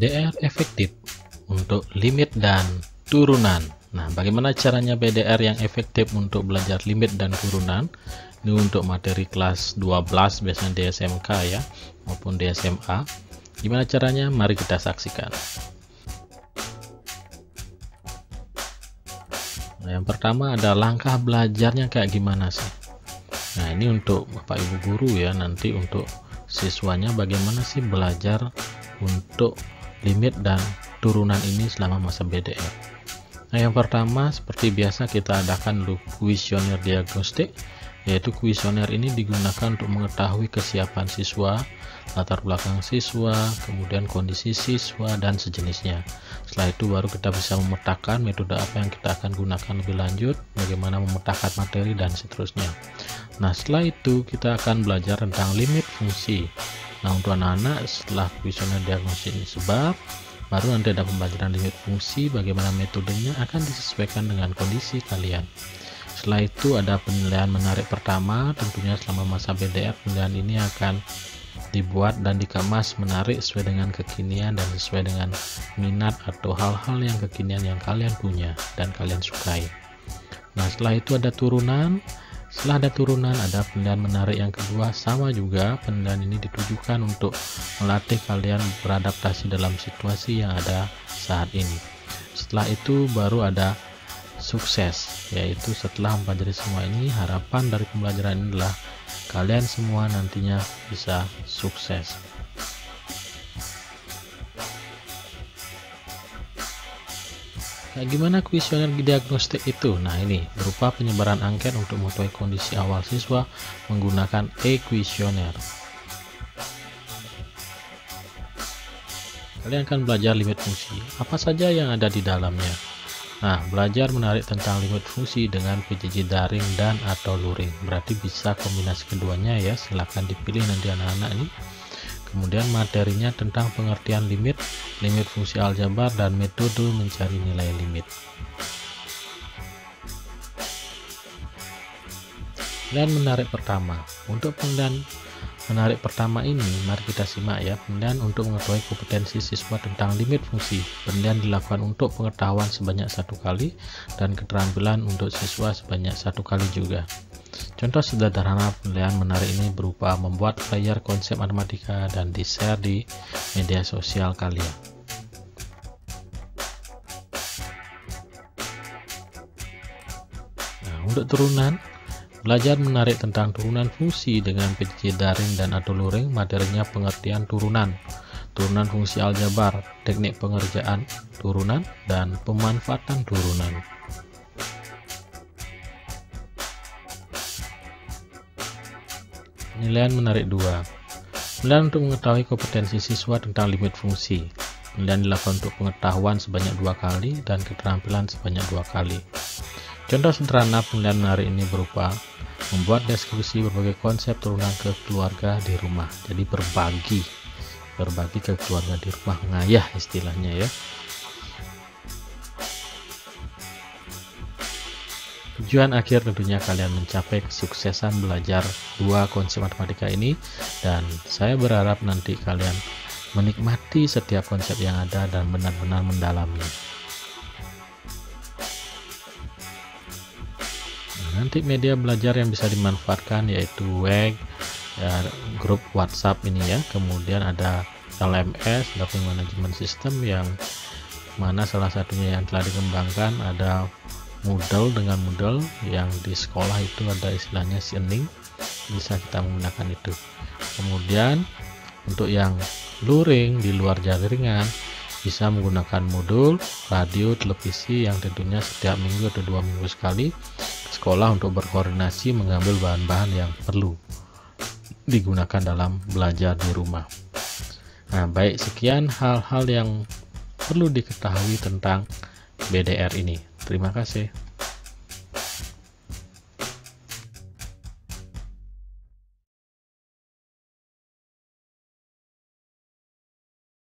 BDR efektif untuk limit dan turunan. Nah, bagaimana caranya BDR yang efektif untuk belajar limit dan turunan? Ini untuk materi kelas 12 biasanya di SMK ya, maupun di SMA. Gimana caranya? Mari kita saksikan. Nah, yang pertama ada langkah belajarnya kayak gimana sih? Nah, ini untuk Bapak Ibu guru ya, nanti untuk siswanya bagaimana sih belajar untuk limit dan turunan ini selama masa BDR. Nah, yang pertama seperti biasa kita adakan dulu kuesioner diagnostik, yaitu kuesioner ini digunakan untuk mengetahui kesiapan siswa, latar belakang siswa, kemudian kondisi siswa dan sejenisnya. Setelah itu baru kita bisa memetakan metode apa yang kita akan gunakan lebih lanjut, bagaimana memetakan materi dan seterusnya. Nah, setelah itu kita akan belajar tentang limit fungsi. Nah, untuk anak-anak setelah kuesioner diagnostik ini sebar, baru nanti ada pembelajaran limit fungsi, bagaimana metodenya akan disesuaikan dengan kondisi kalian. Setelah itu ada penilaian menarik pertama, tentunya selama masa BDR penilaian ini akan dibuat dan dikemas menarik sesuai dengan kekinian dan sesuai dengan minat atau hal-hal yang kekinian yang kalian punya dan kalian sukai. Nah, setelah itu ada turunan. Setelah ada turunan, ada penilaian menarik yang kedua, sama juga penilaian ini ditujukan untuk melatih kalian beradaptasi dalam situasi yang ada saat ini. Setelah itu baru ada sukses, yaitu setelah mempelajari semua ini, harapan dari pembelajaran ini adalah kalian semua nantinya bisa sukses. Nah, gimana kuesioner diagnostik itu? Nah, ini berupa penyebaran angket untuk mengetahui kondisi awal siswa menggunakan e-kuesioner. Kalian akan belajar limit fungsi. Apa saja yang ada di dalamnya? Nah, belajar menarik tentang limit fungsi dengan PJJ daring dan atau luring. Berarti bisa kombinasi keduanya ya, silahkan dipilih nanti anak-anak ini. Kemudian materinya tentang pengertian limit, limit fungsi aljabar, dan metode mencari nilai limit. Penilaian menarik pertama. Untuk penilaian menarik pertama ini, mari kita simak ya. Penilaian untuk mengetahui kompetensi siswa tentang limit fungsi. Penilaian dilakukan untuk pengetahuan sebanyak 1 kali dan keterampilan untuk siswa sebanyak 1 kali juga. Contoh sederhana penilaian menarik ini berupa membuat flyer konsep matematika dan di-share di media sosial kalian. Nah, untuk turunan, belajar menarik tentang turunan fungsi dengan PJJ daring dan atau luring. Materinya pengertian turunan, turunan fungsi aljabar, teknik pengerjaan turunan, dan pemanfaatan turunan. Penilaian menarik 2. Penilaian untuk mengetahui kompetensi siswa tentang limit fungsi. Penilaian dilakukan untuk pengetahuan sebanyak 2 kali dan keterampilan sebanyak 2 kali. Contoh sederhana penilaian menarik ini berupa membuat deskripsi berbagai konsep turunan ke keluarga di rumah. Jadi berbagi ke keluarga di rumah, ngayah istilahnya ya. Tujuan akhir tentunya kalian mencapai kesuksesan belajar 2 konsep matematika ini, dan saya berharap nanti kalian menikmati setiap konsep yang ada dan benar-benar mendalami. Nanti media belajar yang bisa dimanfaatkan yaitu WEG, ya, grup WhatsApp ini ya, kemudian ada LMS, Learning Management System, yang mana salah satunya yang telah dikembangkan ada Moodle. Dengan Moodle yang di sekolah itu ada istilahnya Shining, bisa kita menggunakan itu. Kemudian untuk yang luring di luar jaringan bisa menggunakan modul radio, televisi yang tentunya setiap minggu atau 2 minggu sekali sekolah untuk berkoordinasi mengambil bahan-bahan yang perlu digunakan dalam belajar di rumah. Nah, baik, sekian hal-hal yang perlu diketahui tentang BDR ini. Terima kasih.